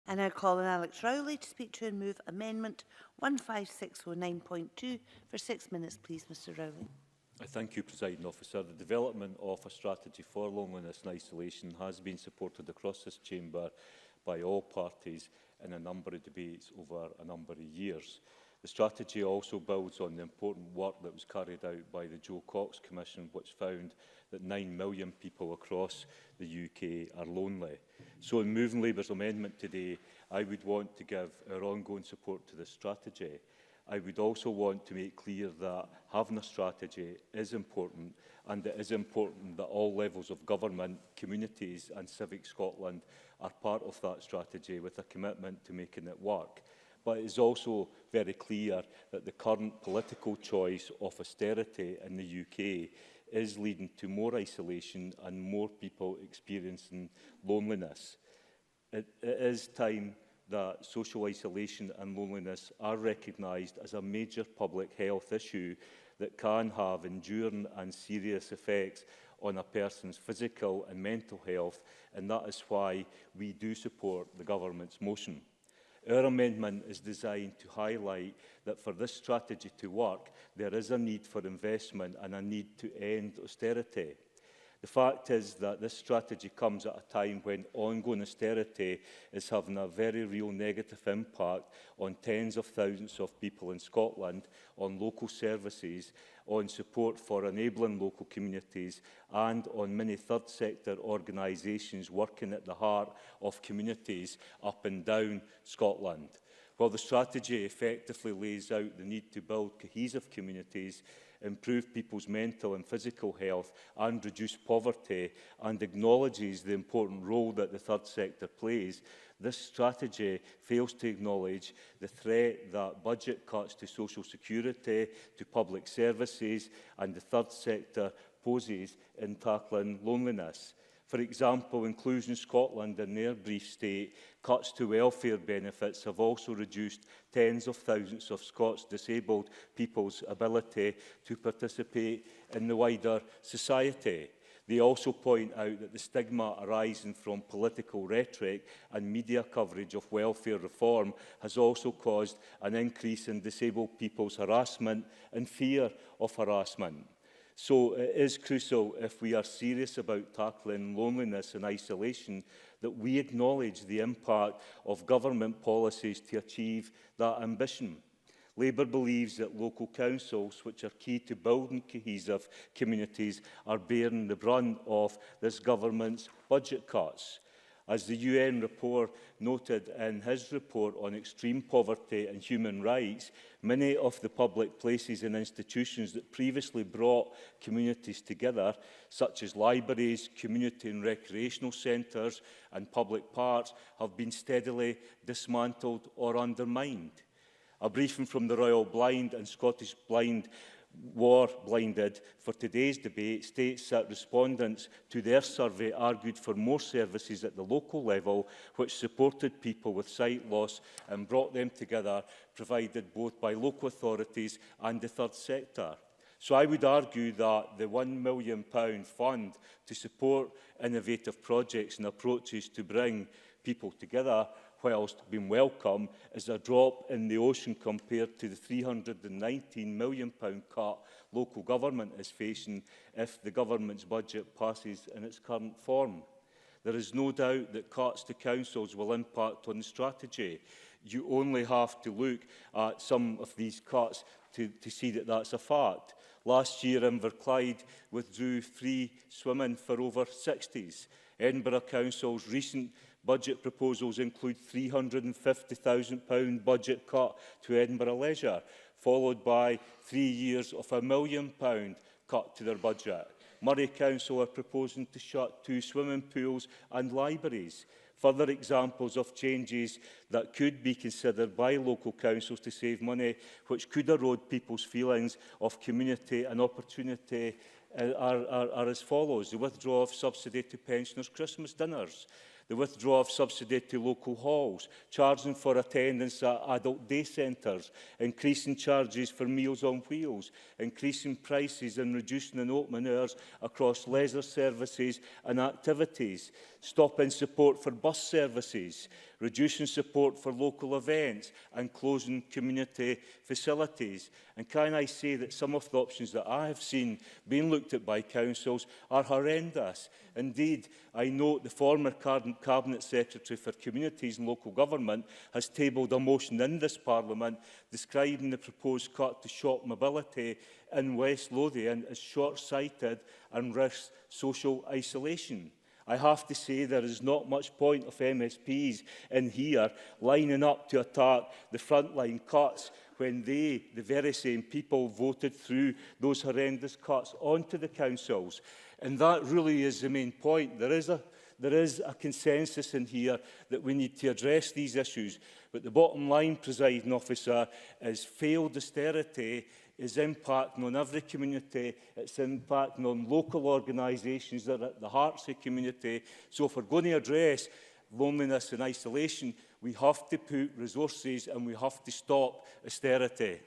I now call on Alex Rowley to speak to and move Amendment 15609.2 for 6 minutes, please, Mr Rowley. Thank you, Presiding Officer. The development of a strategy for loneliness and isolation has been supported across this chamber by all parties in a number of debates over a number of years. The strategy also builds on the important work that was carried out by the Joe Cox Commission, which found that 9 million people across the UK are lonely. So in moving Labour's amendment today, I would want to give our ongoing support to this strategy. I would also want to make clear that having a strategy is important, and it is important that all levels of government, communities and Civic Scotland are part of that strategy with a commitment to making it work. But it is also very clear that the current political choice of austerity in the UK is leading to more isolation and more people experiencing loneliness. It is time that social isolation and loneliness are recognised as a major public health issue that can have enduring and serious effects on a person's physical and mental health, and that is why we do support the Government's motion. Our amendment is designed to highlight that for this strategy to work, there is a need for investment and a need to end austerity. The fact is that this strategy comes at a time when ongoing austerity is having a very real negative impact on tens of thousands of people in Scotland, on local services, on support for enabling local communities and on many third sector organisations working at the heart of communities up and down Scotland. While the strategy effectively lays out the need to build cohesive communities, improve people's mental and physical health and reduce poverty, and acknowledges the important role that the third sector plays, this strategy fails to acknowledge the threat that budget cuts to social security, to public services and the third sector poses in tackling loneliness. For example, Inclusion Scotland, in their brief state, cuts to welfare benefits have also reduced tens of thousands of Scots disabled people's ability to participate in the wider society. They also point out that the stigma arising from political rhetoric and media coverage of welfare reform has also caused an increase in disabled people's harassment and fear of harassment. So it is crucial, if we are serious about tackling loneliness and isolation, that we acknowledge the impact of government policies to achieve that ambition. Labour believes that local councils, which are key to building cohesive communities, are bearing the brunt of this government's budget cuts. As the UN report noted in his report on extreme poverty and human rights, many of the public places and institutions that previously brought communities together, such as libraries, community and recreational centres and public parks, have been steadily dismantled or undermined. A briefing from the Royal Blind and Scottish Blind War Blinded for today's debate states that respondents to their survey argued for more services at the local level which supported people with sight loss and brought them together, provided both by local authorities and the third sector. So I would argue that the £1 million fund to support innovative projects and approaches to bring people together, whilst being welcome, is a drop in the ocean compared to the £319 million cut local government is facing if the government's budget passes in its current form. There is no doubt that cuts to councils will impact on the strategy. You only have to look at some of these cuts to see that that's a fact. Last year, Inverclyde withdrew free swimming for over 60s. Edinburgh Council's recent budget proposals include £350,000 budget cut to Edinburgh Leisure, followed by 3 years of £1 million cut to their budget. Murray Council are proposing to shut 2 swimming pools and libraries. Further examples of changes that could be considered by local councils to save money, which could erode people's feelings of community and opportunity, are as follows: the withdrawal of subsidy to pensioners' Christmas dinners, the withdrawal of subsidy to local halls, charging for attendance at adult day centres, increasing charges for Meals on Wheels, increasing prices and reducing in opening hours across leisure services and activities, stopping support for bus services, reducing support for local events and closing community facilities. And can I say that some of the options that I have seen being looked at by councils are horrendous. Indeed, I note the former Cabinet Secretary for Communities and Local Government has tabled a motion in this Parliament describing the proposed cut to shop mobility in West Lothian as short-sighted and risks social isolation. I have to say there is not much point of MSPs in here lining up to attack the frontline cuts when they, the very same people, voted through those horrendous cuts onto the councils. And that really is the main point. There is a consensus in here that we need to address these issues. But the bottom line, Presiding Officer, is failed austerity is impacting on every community, it's impacting on local organisations that are at the heart of the community. So if we're going to address loneliness and isolation, we have to put resources and we have to stop austerity.